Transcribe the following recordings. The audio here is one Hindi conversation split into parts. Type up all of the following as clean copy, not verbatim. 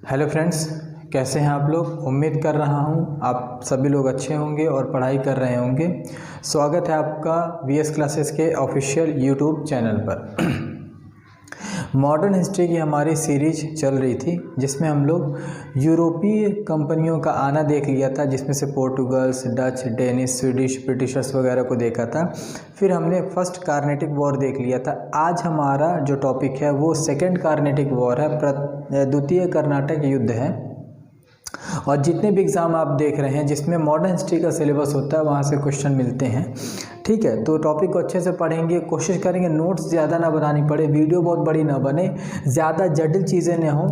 हेलो फ्रेंड्स, कैसे हैं आप लोग। उम्मीद कर रहा हूं आप सभी लोग अच्छे होंगे और पढ़ाई कर रहे होंगे। स्वागत है आपका वीएस क्लासेस के ऑफिशियल यूट्यूब चैनल पर। मॉडर्न हिस्ट्री की हमारी सीरीज चल रही थी जिसमें हम लोग यूरोपीय कंपनियों का आना देख लिया था, जिसमें से पोर्टुगल्स, डच, डेनिश, स्वीडिश, ब्रिटिशर्स वगैरह को देखा था। फिर हमने फर्स्ट कार्नेटिक वॉर देख लिया था। आज हमारा जो टॉपिक है वो सेकंड कार्नेटिक वॉर है, द्वितीय कर्नाटक युद्ध है। और जितने भी एग्ज़ाम आप देख रहे हैं जिसमें मॉडर्न हिस्ट्री का सिलेबस होता है वहाँ से क्वेश्चन मिलते हैं। ठीक है, तो टॉपिक को अच्छे से पढ़ेंगे, कोशिश करेंगे नोट्स ज़्यादा ना बनानी पड़े, वीडियो बहुत बड़ी ना बने, ज़्यादा जटिल चीज़ें ना हों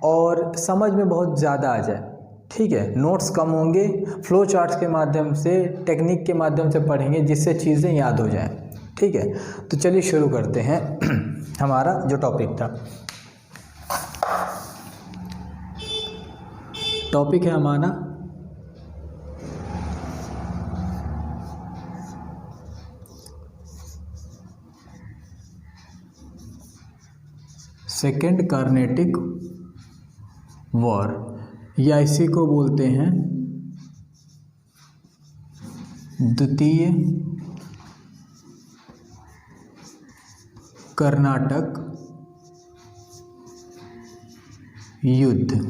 और समझ में बहुत ज़्यादा आ जाए। ठीक है, नोट्स कम होंगे, फ्लो चार्ट्स के माध्यम से, टेक्निक के माध्यम से पढ़ेंगे जिससे चीज़ें याद हो जाएं। ठीक है, तो चलिए शुरू करते हैं हमारा जो टॉपिक था। टॉपिक है हमारा सेकेंड कार्नेटिक वॉर, या इसी को बोलते हैं द्वितीय कर्नाटक युद्ध।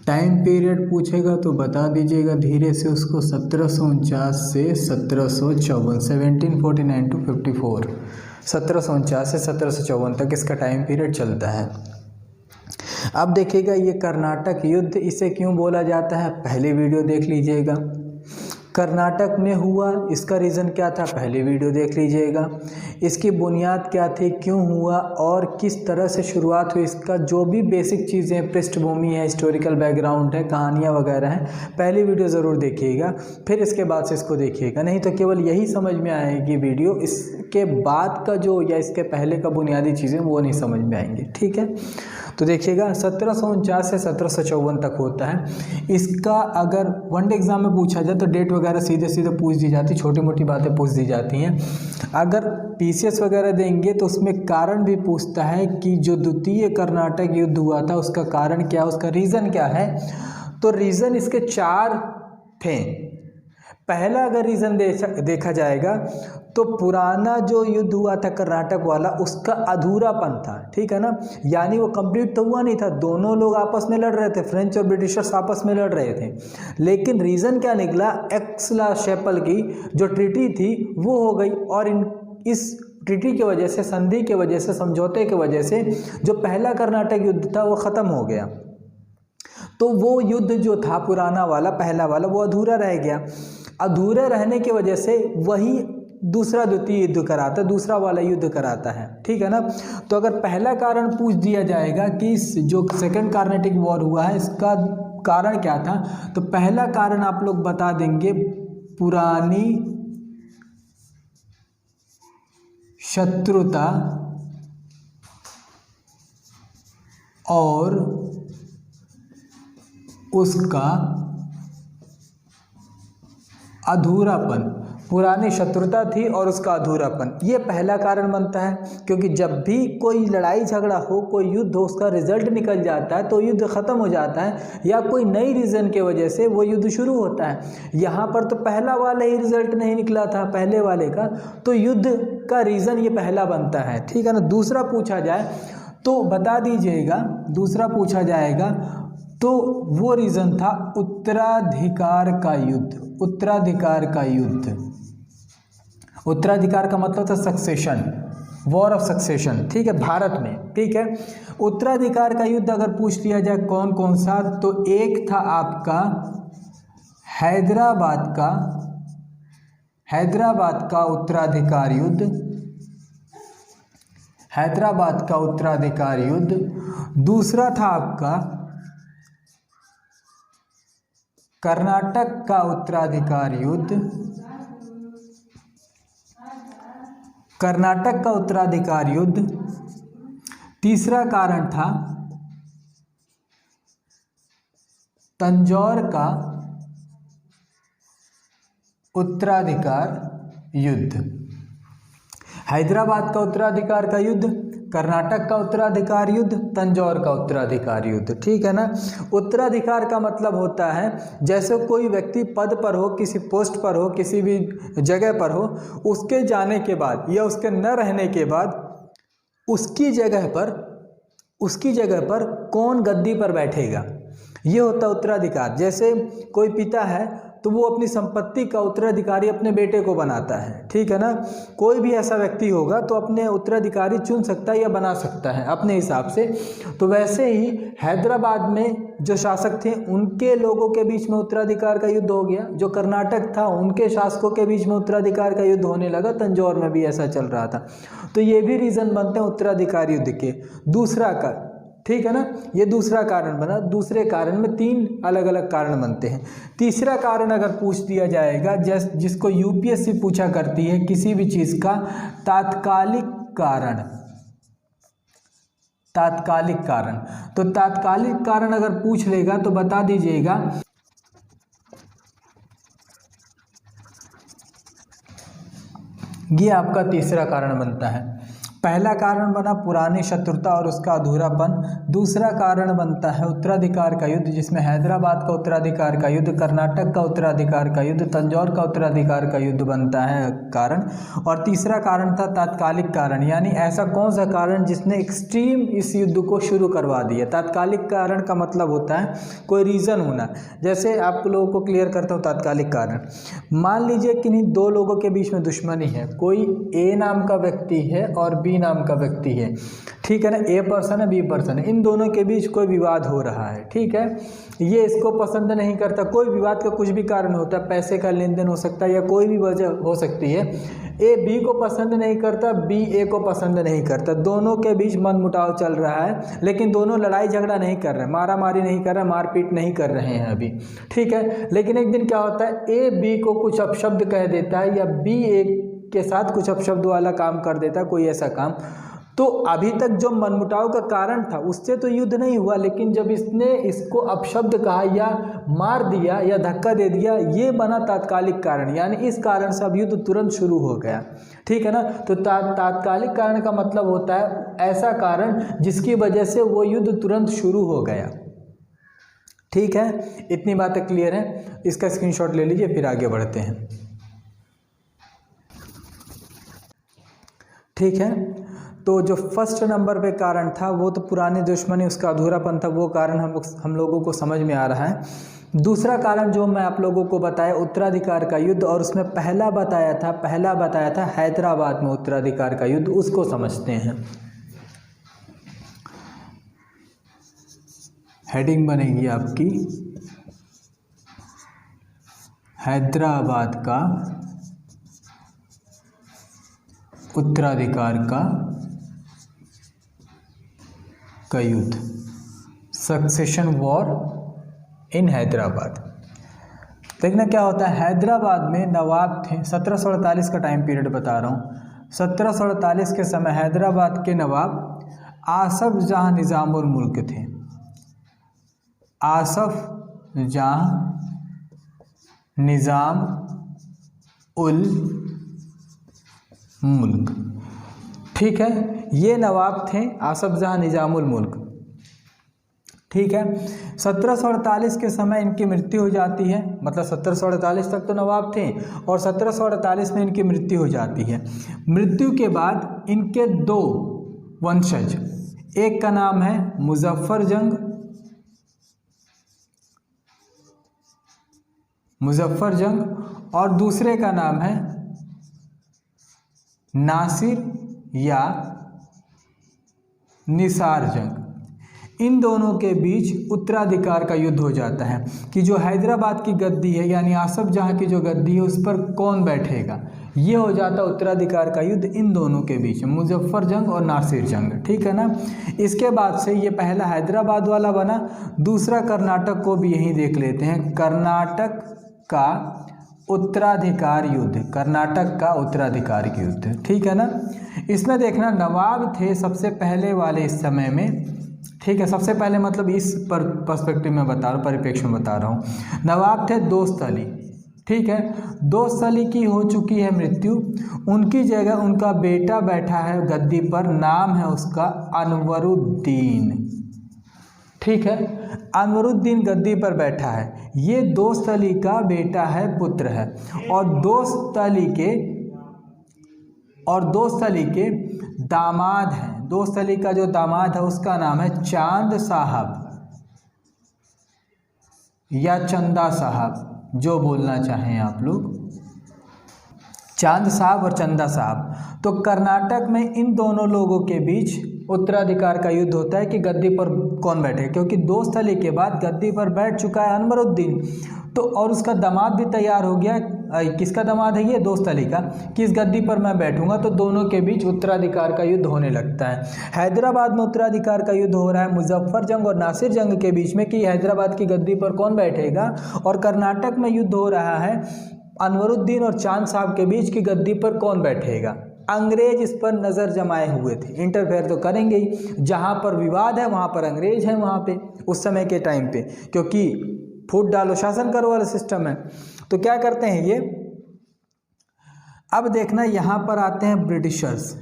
टाइम पीरियड पूछेगा तो बता दीजिएगा धीरे से उसको। 1749 से 1754, 1749 to 54, 1749 से 1754 तक इसका टाइम पीरियड चलता है। अब देखिएगा ये कर्नाटक युद्ध इसे क्यों बोला जाता है, पहले वीडियो देख लीजिएगा। कर्नाटक में हुआ, इसका रीज़न क्या था, पहले वीडियो देख लीजिएगा। इसकी बुनियाद क्या थी, क्यों हुआ और किस तरह से शुरुआत हुई, इसका जो भी बेसिक चीज़ें, पृष्ठभूमि है, हिस्टोरिकल बैकग्राउंड है, कहानियाँ वगैरह हैं, पहली वीडियो ज़रूर देखिएगा, फिर इसके बाद से इसको देखिएगा। नहीं तो केवल यही समझ में आएगी वीडियो, इसके बाद का जो या इसके पहले का बुनियादी चीज़ें वो नहीं समझ में आएंगी। ठीक है, तो देखिएगा 1749 से 1754 तक होता है। इसका अगर वनडे एग्जाम में पूछा जाए तो डेट वगैरह सीधे सीधे पूछ दी जाती, छोटी मोटी बातें पूछ दी जाती हैं। अगर पीसीएस वगैरह देंगे तो उसमें कारण भी पूछता है कि जो द्वितीय कर्नाटक युद्ध हुआ था उसका कारण क्या, उसका रीज़न क्या है। तो रीज़न इसके 4 थे। पहला अगर रीज़न देखा जाएगा तो पुराना जो युद्ध हुआ था कर्नाटक वाला, उसका अधूरापन था। ठीक है ना, यानी वो कंप्लीट तो हुआ नहीं था, दोनों लोग आपस में लड़ रहे थे, फ्रेंच और ब्रिटिशर्स आपस में लड़ रहे थे। लेकिन रीज़न क्या निकला, एक्स-ला-चैपल की जो ट्रीटी थी वो हो गई और इस ट्रीटी की वजह से, संधि की वजह से, समझौते की वजह से जो पहला कर्नाटक युद्ध था वो ख़त्म हो गया। तो वो युद्ध जो था पुराना वाला, पहला वाला, वो अधूरा रह गया। अधूरे रहने की वजह से वही दूसरा द्वितीय युद्ध कराता, दूसरा वाला युद्ध कराता है। ठीक है ना, तो अगर पहला कारण पूछ दिया जाएगा कि जो सेकंड कार्नेटिक वॉर हुआ है इसका कारण क्या था, तो पहला कारण आप लोग बता देंगे पुरानी शत्रुता और उसका अधूरापन। पुरानी शत्रुता थी और उसका अधूरापन, ये पहला कारण बनता है। क्योंकि जब भी कोई लड़ाई झगड़ा हो, कोई युद्ध हो, उसका रिजल्ट निकल जाता है तो युद्ध ख़त्म हो जाता है, या कोई नई रीज़न के वजह से वो युद्ध शुरू होता है। यहाँ पर तो पहला वाला ही रिजल्ट नहीं निकला था पहले वाले का, तो युद्ध का रीज़न ये पहला बनता है। ठीक है ना, दूसरा पूछा जाए तो बता दीजिएगा, दूसरा पूछा जाएगा तो वो रीज़न था उत्तराधिकार का युद्ध। उत्तराधिकार का युद्ध, उत्तराधिकार का मतलब था सक्सेशन, वॉर ऑफ सक्सेशन। ठीक है, भारत में। ठीक है, उत्तराधिकार का युद्ध अगर पूछ लिया जाए कौन कौन सा, तो एक था आपका हैदराबाद का उत्तराधिकार युद्ध, हैदराबाद का उत्तराधिकार युद्ध। दूसरा था आपका कर्नाटक का उत्तराधिकार युद्ध, कर्नाटक का उत्तराधिकार युद्ध। तीसरा कारण था तंजौर का उत्तराधिकार युद्ध। हैदराबाद का उत्तराधिकार का युद्ध, कर्नाटक का उत्तराधिकार युद्ध, तंजौर का उत्तराधिकार युद्ध। ठीक है ना। उत्तराधिकार का मतलब होता है जैसे कोई व्यक्ति पद पर हो, किसी पोस्ट पर हो, किसी भी जगह पर हो, उसके जाने के बाद या उसके न रहने के बाद उसकी जगह पर कौन गद्दी पर बैठेगा, ये होता है उत्तराधिकार। जैसे कोई पिता है तो वो अपनी संपत्ति का उत्तराधिकारी अपने बेटे को बनाता है। ठीक है ना। कोई भी ऐसा व्यक्ति होगा तो अपने उत्तराधिकारी चुन सकता है या बना सकता है अपने हिसाब से। तो वैसे ही हैदराबाद में जो शासक थे उनके लोगों के बीच में उत्तराधिकार का युद्ध हो गया। जो कर्नाटक था उनके शासकों के बीच में उत्तराधिकार का युद्ध होने लगा। तंजौर में भी ऐसा चल रहा था। तो ये भी रीज़न बनते हैं उत्तराधिकार युद्ध के। दूसरा का, ठीक है ना, ये दूसरा कारण बना। दूसरे कारण में 3 अलग अलग कारण बनते हैं। तीसरा कारण अगर पूछ दिया जाएगा, जिसको यूपीएससी पूछा करती है किसी भी चीज़ का तात्कालिक कारण, तो तात्कालिक कारण अगर पूछ लेगा तो बता दीजिएगा ये आपका तीसरा कारण बनता है। पहला कारण बना पुरानी शत्रुता और उसका अधूरापन। दूसरा कारण बनता है उत्तराधिकार का युद्ध, जिसमें हैदराबाद का उत्तराधिकार का युद्ध, कर्नाटक का उत्तराधिकार का युद्ध, तंजौर का उत्तराधिकार का युद्ध बनता है कारण। और तीसरा कारण था तात्कालिक कारण, यानी ऐसा कौन सा कारण जिसने एक्सट्रीम इस युद्ध को शुरू करवा दिया। तात्कालिक कारण का मतलब होता है कोई रीज़न होना। जैसे आप लोगों को क्लियर करता हूँ तात्कालिक कारण। मान लीजिए किन्हीं 2 लोगों के बीच में दुश्मनी है। कोई ए नाम का व्यक्ति है और बी नाम का व्यक्ति है। ठीक है ना। ए पर्सन है, बी पर्सन है। इन दोनों के बीच कोई विवाद हो रहा है। ठीक है। ये इसको पसंद नहीं करता। कोई विवाद का कुछ भी कारण होता है, पैसे का लेन देन हो सकता है या कोई भी वजह हो सकती है। ए बी को पसंद नहीं करता, बी ए को पसंद नहीं करता। दोनों के बीच मनमुटाव चल रहा है, लेकिन दोनों लड़ाई झगड़ा नहीं कर रहे, मारा मारी नहीं कर रहे, मारपीट नहीं कर रहे हैं अभी। ठीक है। लेकिन एक दिन क्या होता है, ए बी को कुछ अपशब्द कह देता है या बी ए के साथ कुछ अपशब्द वाला काम कर देता है, कोई ऐसा काम। तो अभी तक जो मनमुटाव का कारण था उससे तो युद्ध नहीं हुआ, लेकिन जब इसने इसको अपशब्द कहा या मार दिया या धक्का दे दिया, ये बना तात्कालिक कारण। यानी इस कारण से अब युद्ध तुरंत शुरू हो गया। ठीक है ना। तो तात्कालिक कारण का मतलब होता है ऐसा कारण जिसकी वजह से वो युद्ध तुरंत शुरू हो गया। ठीक है। इतनी बातें क्लियर हैं। इसका स्क्रीनशॉट ले लीजिए, फिर आगे बढ़ते हैं। ठीक है। तो जो फर्स्ट नंबर पे कारण था वो तो पुरानी दुश्मनी, उसका अधूरापन था, वो कारण हम लोगों को समझ में आ रहा है। दूसरा कारण जो मैं आप लोगों को बताया उत्तराधिकार का युद्ध, और उसमें पहला बताया था हैदराबाद में उत्तराधिकार का युद्ध, उसको समझते हैं। हेडिंग बनेगी आपकी हैदराबाद का उत्तराधिकार का युद्ध, सक्सेशन वॉर इन हैदराबाद। देखना क्या होता है, हैदराबाद में नवाब थे। 1748 का टाइम पीरियड बता रहा हूँ। 1748 के समय हैदराबाद के नवाब आसफ जहाँ निज़ाम उल मुल्क थे। आसफ जहाँ निज़ाम उल मुल्क। ठीक है। ये नवाब थे आसफ जहाँ निज़ामुल मुल्क। ठीक है। 1748 के समय इनकी मृत्यु हो जाती है, मतलब 1748 तक तो नवाब थे और 1748 में इनकी मृत्यु हो जाती है। मृत्यु के बाद इनके 2 वंशज, एक का नाम है मुजफ्फर जंग और दूसरे का नाम है नासिर या निसार जंग। इन दोनों के बीच उत्तराधिकार का युद्ध हो जाता है कि जो हैदराबाद की गद्दी है, यानी आसफ जहाँ की जो गद्दी है उस पर कौन बैठेगा। ये हो जाता उत्तराधिकार का युद्ध इन दोनों के बीच, मुजफ्फर जंग और नासिर जंग। ठीक है ना। इसके बाद से ये पहला हैदराबाद वाला बना। दूसरा कर्नाटक को भी यहीं देख लेते हैं, कर्नाटक का उत्तराधिकार युद्ध, कर्नाटक का उत्तराधिकार युद्ध। ठीक है ना। इसमें देखना नवाब थे सबसे पहले वाले इस समय में। ठीक है। सबसे पहले मतलब इस पर्सपेक्टिव में बता रहा हूँ, परिप्रेक्ष्य में बता रहा हूँ। नवाब थे दोस्त अली। ठीक है। दोस्तली की हो चुकी है मृत्यु, उनकी जगह उनका बेटा बैठा है गद्दी पर, नाम है उसका अनवरुद्दीन। ठीक है, अनवरुद्दीन गद्दी पर बैठा है। ये दोस्तली का बेटा है, पुत्र है। और दोस्तली के दामाद हैं। दोस्तली का जो दामाद है उसका नाम है चांद साहब या चंदा साहब, जो बोलना चाहें आप लोग, चांद साहब और चंदा साहब। तो कर्नाटक में इन दोनों लोगों के बीच उत्तराधिकार का युद्ध होता है कि गद्दी पर कौन बैठे, क्योंकि दोस्तली के बाद गद्दी पर बैठ चुका है अनवरुद्दीन, तो और उसका दामाद भी तैयार हो गया। किसका दामाद है ये? दोस्तली का, कि इस गद्दी पर मैं बैठूंगा। तो दोनों के बीच उत्तराधिकार का युद्ध होने लगता है। हैदराबाद में उत्तराधिकार का युद्ध हो रहा है मुजफ्फर जंग और नासिर जंग के बीच में, कि हैदराबाद की गद्दी पर कौन बैठेगा। और कर्नाटक में युद्ध हो रहा है अनवरुद्दीन और चांद साहब के बीच की गद्दी पर कौन बैठेगा। अंग्रेज इस पर नज़र जमाए हुए थे, इंटरफेयर तो करेंगे ही, जहाँ पर विवाद है वहाँ पर अंग्रेज हैं वहाँ पे उस समय के टाइम पे, क्योंकि फूट डालो शासन करो वाला सिस्टम है। तो क्या करते हैं ये, अब देखना यहाँ पर आते हैं ब्रिटिशर्स।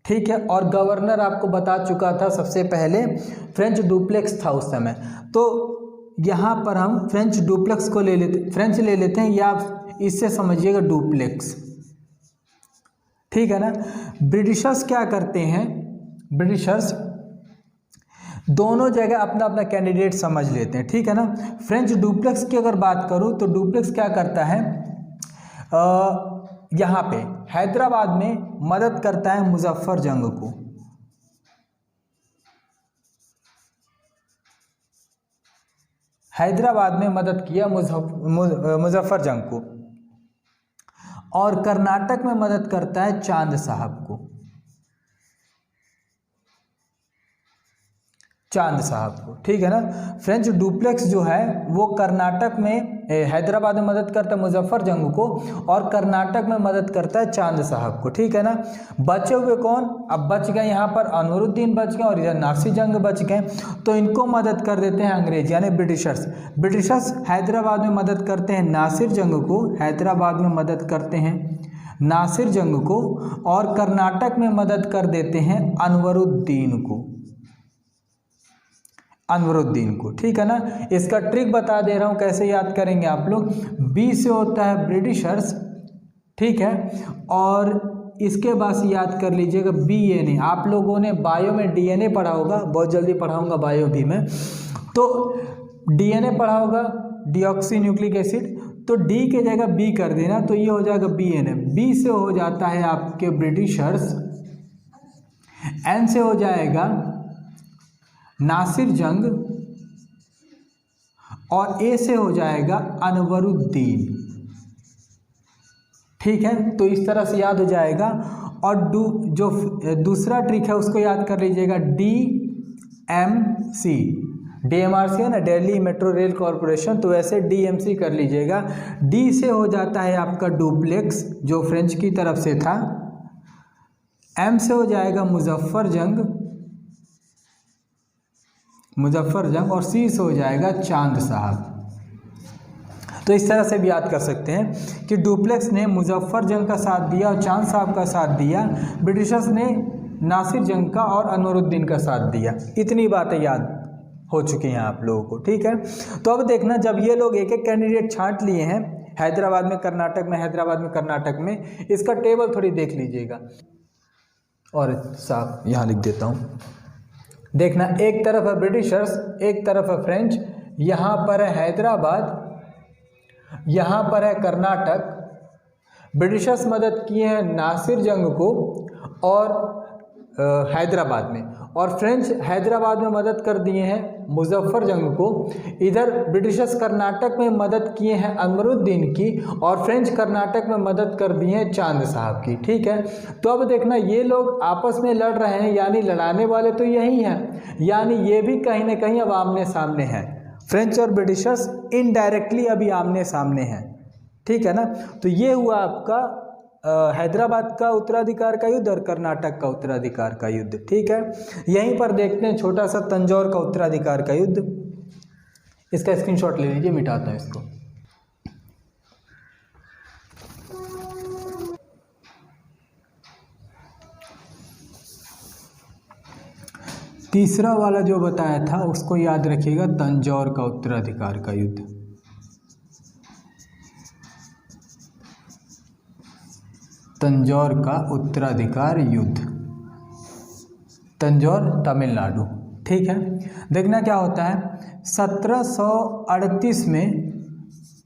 ठीक है, और गवर्नर आपको बता चुका था सबसे पहले फ्रेंच डुप्लेक्स था उस समय। तो यहाँ पर हम फ्रेंच डुप्लेक्स को ले लेते हैं, या आप इससे समझिएगा डुप्लेक्स। ठीक है ना। ब्रिटिशर्स क्या करते हैं, ब्रिटिशर्स दोनों जगह अपना अपना कैंडिडेट समझ लेते हैं। ठीक है ना। फ्रेंच डुप्लेक्स की अगर बात करूं तो डुप्लेक्स क्या करता है, यहाँ पे हैदराबाद में मदद करता है मुजफ्फर जंग को। हैदराबाद में मदद किया मुजफ्फर जंग को, और कर्नाटक में मदद करता है चांद साहब को। चांद साहब को, ठीक है ना। फ्रेंच डुप्लेक्स जो है वो कर्नाटक में, हैदराबाद में मदद करता है मुजफ्फर जंग को, और कर्नाटक में मदद करता है चांद साहब को। ठीक है ना। बचे हुए कौन, अब बच गए यहाँ पर अनवरुद्दीन बच गए और इधर नासिर जंग बच गए, तो इनको मदद कर देते हैं अंग्रेज यानी ब्रिटिशर्स। ब्रिटिशर्स हैदराबाद में मदद करते हैं नासिर जंग को, हैदराबाद में मदद करते हैं नासिर जंग को, और कर्नाटक में मदद कर देते हैं अनवरुद्दीन को, अनवरुद्दीन को। ठीक है ना। इसका ट्रिक बता दे रहा हूँ कैसे याद करेंगे आप लोग। बी से होता है ब्रिटिशर्स, ठीक है, और इसके बाद याद कर लीजिएगा BNA। आप लोगों ने बायो में DNA पढ़ा होगा, बहुत जल्दी पढ़ाऊंगा बायो भी में, तो DNA पढ़ा होगा, डीऑक्सी न्यूक्लिक एसिड, तो D के जगह B कर देना, तो ये हो जाएगा BNA। B से हो जाता है आपके ब्रिटिशर्स, N से हो जाएगा नासिर जंग, और A से हो जाएगा अनवरुद्दीन। ठीक है, तो इस तरह से याद हो जाएगा। और जो दूसरा ट्रिक है उसको याद कर लीजिएगा, DMC, DMRC है ना, दिल्ली मेट्रो रेल कॉरपोरेशन, तो वैसे DMC कर लीजिएगा। D से हो जाता है आपका डुप्लेक्स जो फ्रेंच की तरफ से था, M से हो जाएगा मुजफ्फर जंग, और C से हो जाएगा चांद साहब। तो इस तरह से भी याद कर सकते हैं कि डुप्लेक्स ने मुजफ्फर जंग का साथ दिया और चांद साहब का साथ दिया, ब्रिटिशर्स ने नासिर जंग का और अनवरुद्दीन का साथ दिया। इतनी बातें याद हो चुकी हैं आप लोगों को। ठीक है, तो अब देखना, जब ये लोग एक एक कैंडिडेट छांट लिए हैं हैदराबाद में कर्नाटक में, हैदराबाद में कर्नाटक में, इसका टेबल थोड़ी देख लीजिएगा, और साफ यहाँ लिख देता हूँ। देखना, एक तरफ है ब्रिटिशर्स, एक तरफ है फ्रेंच, यहाँ पर है हैदराबाद, यहाँ पर है कर्नाटक। ब्रिटिशर्स मदद किए हैं नासिर जंग को और हैदराबाद में, और फ्रेंच हैदराबाद में मदद कर दिए हैं मुजफ्फर जंग को। इधर ब्रिटिशर्स कर्नाटक में मदद किए हैं अनवरुद्दीन की, और फ्रेंच कर्नाटक में मदद कर दिए हैं चांद साहब की। ठीक है, तो अब देखना, ये लोग आपस में लड़ रहे हैं, यानी लड़ाने वाले तो यही हैं, यानी ये भी कहीं ना कहीं अब आमने सामने हैं। फ्रेंच और ब्रिटिशर्स इनडायरेक्टली अभी आमने सामने हैं। ठीक है ना। तो ये हुआ आपका हैदराबाद का उत्तराधिकार का युद्ध और कर्नाटक का उत्तराधिकार का युद्ध। ठीक है, यहीं पर देखते हैं छोटा सा तंजौर का उत्तराधिकार का युद्ध। इसका स्क्रीनशॉट ले लीजिए, मिटाता हूं इसको। तीसरा वाला जो बताया था उसको याद रखिएगा, तंजौर का उत्तराधिकार का युद्ध। तंजौर का उत्तराधिकार युद्ध, तंजौर तमिलनाडु। ठीक है, देखना क्या होता है, 1738 में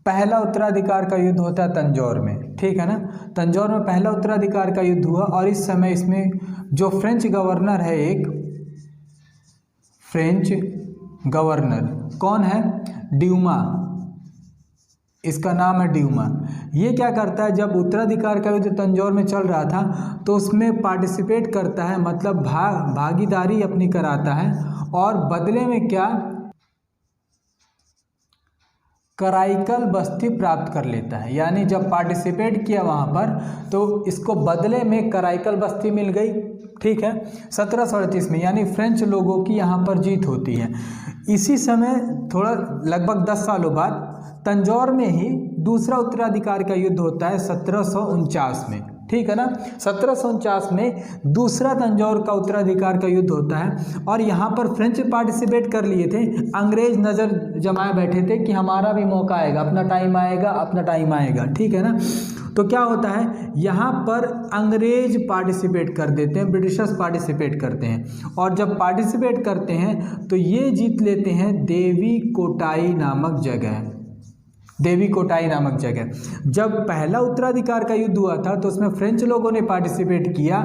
पहला उत्तराधिकार का युद्ध होता है तंजौर में। ठीक है ना, तंजौर में पहला उत्तराधिकार का युद्ध हुआ और इस समय इसमें जो फ्रेंच गवर्नर है, एक फ्रेंच गवर्नर कौन है, ड्यूमा, इसका नाम है ड्यूमा। ये क्या करता है, जब उत्तराधिकार का युद्ध तंजौर में चल रहा था तो उसमें पार्टिसिपेट करता है, मतलब भागीदारी अपनी कराता है और बदले में क्या, कराईकल बस्ती प्राप्त कर लेता है। यानी जब पार्टिसिपेट किया वहाँ पर तो इसको बदले में कराईकल बस्ती मिल गई। ठीक है, 1738 में, यानी फ्रेंच लोगों की यहाँ पर जीत होती है। इसी समय थोड़ा लगभग 10 सालों बाद तंजौर में ही दूसरा उत्तराधिकार का युद्ध होता है 1749 में। ठीक है ना, 1749 में दूसरा तंजौर का उत्तराधिकार का युद्ध होता है और यहाँ पर फ्रेंच पार्टिसिपेट कर लिए थे, अंग्रेज नज़र जमाए बैठे थे कि हमारा भी मौका आएगा, अपना टाइम आएगा, अपना टाइम आएगा। ठीक है ना, तो क्या होता है, यहाँ पर अंग्रेज पार्टिसिपेट कर देते हैं, ब्रिटिशर्स पार्टिसिपेट करते हैं और जब पार्टिसिपेट करते हैं तो ये जीत लेते हैं देवी कोटाई नामक जगह, देवी कोटाई नामक जगह। जब पहला उत्तराधिकार का युद्ध हुआ था तो उसमें फ्रेंच लोगों ने पार्टिसिपेट किया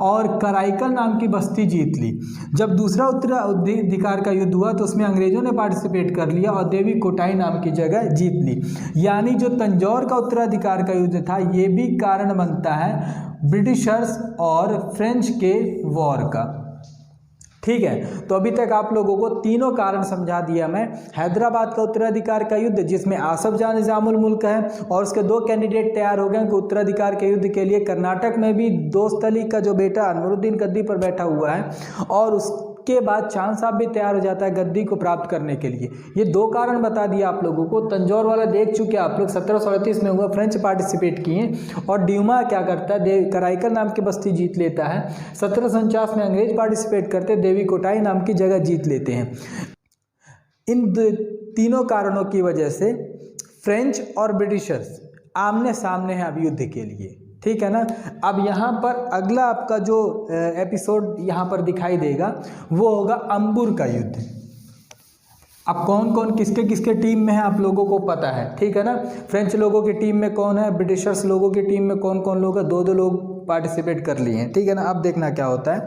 और कराईकल नाम की बस्ती जीत ली। जब दूसरा उत्तराधिकार का युद्ध हुआ तो उसमें अंग्रेजों ने पार्टिसिपेट कर लिया और देवी कोटाई नाम की जगह जीत ली। यानी जो तंजौर का उत्तराधिकार का युद्ध था ये भी कारण बनता है ब्रिटिशर्स और फ्रेंच के वॉर का। ठीक है, तो अभी तक आप लोगों को तीनों कारण समझा दिया मैं। हैदराबाद का उत्तराधिकार का युद्ध जिसमें आसफ जाह निजामुल मुल्क है और उसके 2 कैंडिडेट तैयार हो गए कि उत्तराधिकार के युद्ध के लिए। कर्नाटक में भी दोस्त अली का जो बेटा अनवरुद्दीन गद्दी पर बैठा हुआ है और उसके बाद चांद साहब भी तैयार हो जाता है गद्दी को प्राप्त करने के लिए। ये 2 कारण बता दिया आप लोगों को। तंजौर वाला देख चुके आप लोग, 1738 में हुआ, फ्रेंच पार्टिसिपेट किए और ड्यूमा क्या करता है, कराईकल नाम की बस्ती जीत लेता है। 1749 में अंग्रेज पार्टिसिपेट करते, देवी कोटाई नाम की जगह जीत लेते हैं। इन तीनों कारणों की वजह से फ्रेंच और ब्रिटिशर्स आमने सामने हैं अब युद्ध के लिए। ठीक है ना, अब यहाँ पर अगला आपका जो एपिसोड यहाँ पर दिखाई देगा वो होगा अंबुर का युद्ध। अब कौन कौन किसके किसके टीम में है आप लोगों को पता है। ठीक है ना, फ्रेंच लोगों की टीम में कौन है, ब्रिटिशर्स लोगों की टीम में कौन कौन लोग है, 2-2 लोग पार्टिसिपेट कर लिए हैं। ठीक है ना, अब देखना क्या होता है।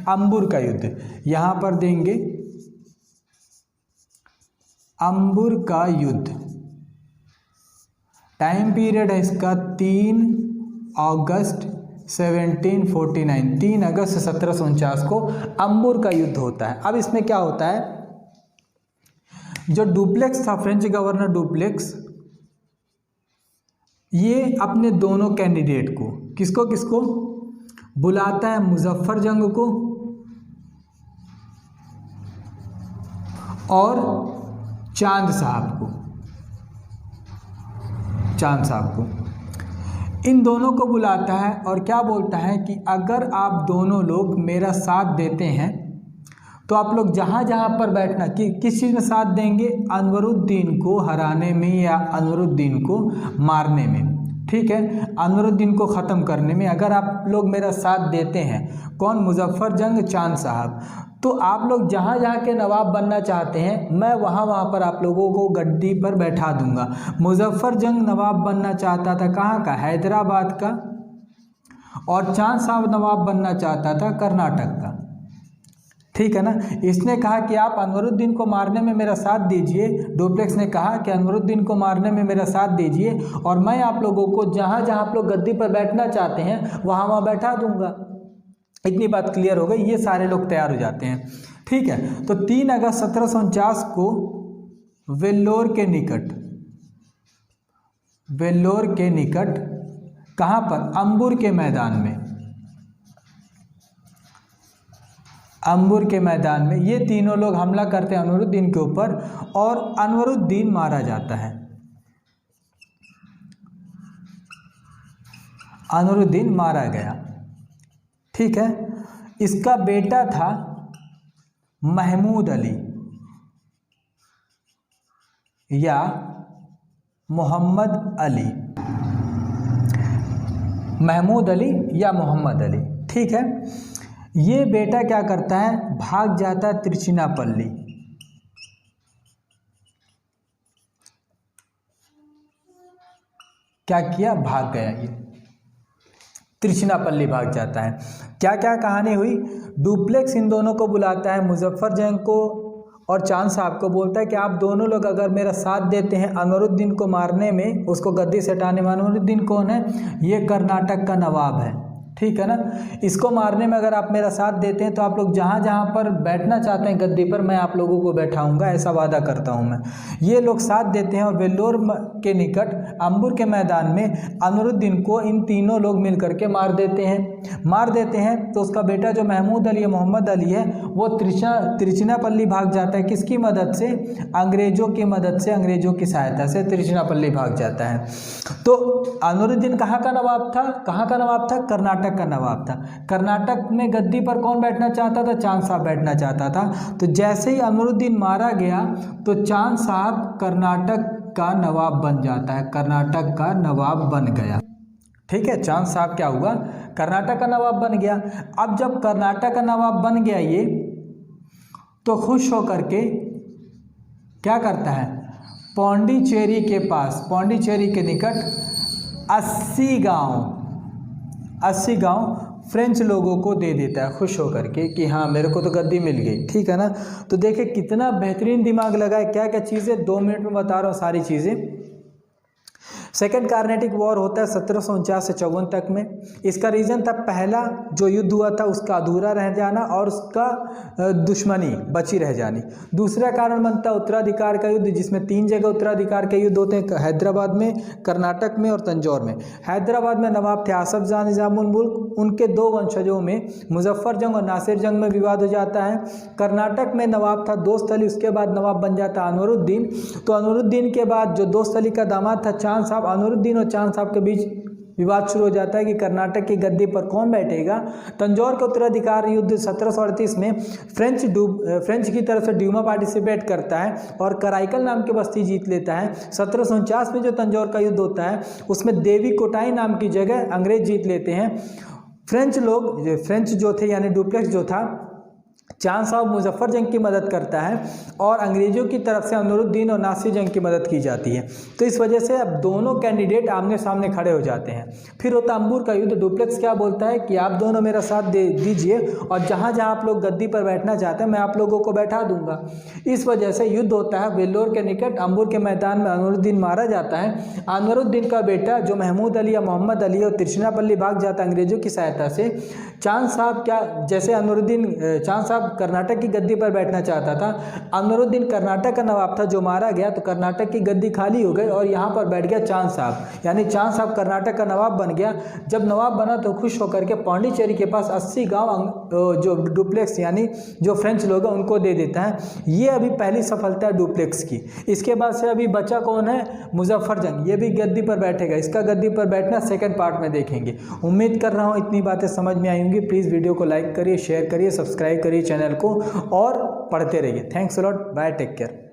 अंबुर का युद्ध यहाँ पर देंगे, अंबुर का युद्ध, टाइम पीरियड है इसका 3 अगस्त 1749, 3 अगस्त 1749 को अंबुर का युद्ध होता है। अब इसमें क्या होता है, जो डुप्लेक्स था, फ्रेंच गवर्नर डुप्लेक्स, ये अपने दोनों कैंडिडेट को, किसको किसको बुलाता है, मुजफ्फर जंग को और चांद साहब को, चांद साहब को, इन दोनों को बुलाता है और क्या बोलता है कि अगर आप दोनों लोग मेरा साथ देते हैं तो आप लोग जहाँ जहाँ पर बैठना, कि किस चीज़ में साथ देंगे, अनवरुद्दीन को हराने में या अनवरुद्दीन को मारने में। ठीक है, अनवरुद्दीन को ख़त्म करने में अगर आप लोग मेरा साथ देते हैं, कौन, मुजफ्फर जंग, चांद साहब, तो आप लोग जहाँ जहाँ के नवाब बनना चाहते हैं मैं वहाँ पर आप लोगों को गद्दी पर बैठा दूंगा। मुजफ्फर जंग नवाब बनना चाहता था कहाँ का, हैदराबाद का, और चांद साहब नवाब बनना चाहता था कर्नाटक का। ठीक है ना, इसने कहा कि आप अनवरुद्दीन को मारने में मेरा साथ दीजिए, डुप्लेक्स ने कहा कि अनवरुद्दीन को मारने में मेरा साथ दीजिए और मैं आप लोगों को जहाँ जहाँ आप लोग गद्दी पर बैठना चाहते हैं वहाँ बैठा दूंगा। इतनी बात क्लियर हो गई, ये सारे लोग तैयार हो जाते हैं। ठीक है, तो 3 अगस्त 1749 को वेल्लोर के निकट, वेल्लोर के निकट कहाँ पर, अंबुर के मैदान में, अंबुर के मैदान में ये तीनों लोग हमला करते हैं अनवरुद्दीन के ऊपर और अनवरुद्दीन मारा जाता है, अनवरुद्दीन मारा गया। ठीक है, इसका बेटा था महमूद अली या मोहम्मद अली, महमूद अली या मोहम्मद अली, ठीक है। ये बेटा क्या करता है, भाग जाता है तिरुचिनापल्ली, क्या किया, भाग गया, ये तिरुचिनापल्ली भाग जाता है। क्या क्या कहानी हुई, डुप्लेक्स इन दोनों को बुलाता है, मुजफ्फर जंग को और चांद साहब को, बोलता है कि आप दोनों लोग अगर मेरा साथ देते हैं अनवरुद्दीन को मारने में, उसको गद्दी से हटाने में। अनवरुद्दीन कौन है, ये कर्नाटक का नवाब है, ठीक है ना। इसको मारने में अगर आप मेरा साथ देते हैं तो आप लोग जहाँ जहाँ पर बैठना चाहते हैं गद्दी पर, मैं आप लोगों को बैठाऊंगा, ऐसा वादा करता हूँ मैं। ये लोग साथ देते हैं और वेल्लोर के निकट अंबुर के मैदान में अनवरुद्दीन को इन तीनों लोग मिल करके मार देते हैं। तो उसका बेटा जो महमूद अली मोहम्मद अली है वो तिरुचिनापल्ली भाग जाता है, किसकी मदद से, अंग्रेजों की मदद से, अंग्रेजों की सहायता से तिरुचिनापल्ली भाग जाता है। तो अनवरुद्दीन कहाँ का नवाब था, कर्नाटक का नवाब था। कर्नाटक में गद्दी पर कौन बैठना चाहता था, चांद साहब बैठना चाहता था। तो जैसे ही अनवरुद्दीन मारा गया तो चांद साहब कर्नाटक का नवाब बन जाता है, कर्नाटक का नवाब बन गया, ठीक है। चांद साहब क्या हुआ, कर्नाटक का नवाब बन गया। अब जब कर्नाटक का नवाब बन गया ये, तो खुश होकर के क्या करता है, पौंडीचेरी के पास, पौंडीचेरी के निकट 80 गांव फ्रेंच लोगों को दे देता है, खुश होकर के कि हाँ मेरे को तो गद्दी मिल गई, ठीक है ना। तो देखिए कितना बेहतरीन दिमाग लगा है, क्या क्या चीज़ें 2 मिनट में बता रहा हूँ सारी चीज़ें। सेकेंड कार्नेटिक वॉर होता है 1749 से 54 तक में। इसका रीज़न था, पहला जो युद्ध हुआ था उसका अधूरा रह जाना और उसका दुश्मनी बची रह जानी। दूसरा कारण बनता है उत्तराधिकार का युद्ध, जिसमें 3 जगह उत्तराधिकार के युद्ध होते हैं, हैदराबाद में, कर्नाटक में और तंजौर में। हैदराबाद में नवाब थे आसफ जाह निज़ामुल मुल्क, उनके 2 वंशजों में मुजफ्फर जंग और नासिर जंग में विवाद हो जाता है। कर्नाटक में नवाब था दोस्त अली, उसके बाद नवाब बन जाता है अनवरुद्दीन। तो अनवरुद्दीन के बाद जो दोस्त अली का दामाद था चांद साहब, अनवरुद्दीन और चांद साहब के बीच विवाद शुरू हो जाता है कि कर्नाटक की गद्दी पर कौन बैठेगा। तंजौर के उत्तराधिकार युद्ध 1738 में फ्रेंच की तरफ से ड्यूमा पार्टिसिपेट करता है और कराइकल नाम की बस्ती जीत लेता है। 1749 में जो तंजौर का युद्ध होता है उसमें देवी कोटाई नाम की जगह अंग्रेज जीत लेते हैं। फ्रेंच जो थे यानी डुप्लेक्स जो था, चांद साहब मुजफ्फर जंग की मदद करता है और अंग्रेजों की तरफ से अनवरुद्दीन और नासिर जंग की मदद की जाती है। तो इस वजह से अब दोनों कैंडिडेट आमने सामने खड़े हो जाते हैं। फिर होता अंबुर का युद्ध। डुप्लेक्स क्या बोलता है कि आप दोनों मेरा साथ दे दीजिए और जहाँ जहाँ आप लोग गद्दी पर बैठना चाहते हैं मैं आप लोगों को बैठा दूंगा। इस वजह से युद्ध होता है वेल्लोर के निकट अंबुर के मैदान में, अनवरुद्दीन मारा जाता है। अनवरुद्दीन का बेटा जो महमूद अली या मोहम्मद अली और तिरुचिनापल्ली भाग जाता है अंग्रेजों की सहायता से। चांद साहब जैसे चांद साहब कर्नाटक की गद्दी पर बैठना चाहता था, अनवरुद्दीन कर्नाटक का नवाब था जो मारा गया, तो कर्नाटक की गद्दी खाली हो गई और यहाँ पर बैठ गया चांद साहब, यानी चांद साहब कर्नाटक का नवाब बन गया। जब नवाब बना तो खुश होकर के पौंडीचेरी के पास 80 गांव जो डुप्लेक्स यानी जो फ्रेंच लोग हैं उनको दे देता है। ये अभी पहली सफलता है डुप्लेक्स की। इसके बाद से अभी बचा कौन है, मुजफ्फर जंग, ये भी गद्दी पर बैठेगा। इसका गद्दी पर बैठना सेकंड पार्ट में देखेंगे। उम्मीद कर रहा हूँ इतनी बातें समझ में आई होंगी। प्लीज़ वीडियो को लाइक करिए, शेयर करिए, सब्सक्राइब करिए चैनल को और पढ़ते रहिए। Thanks a lot, bye, take care.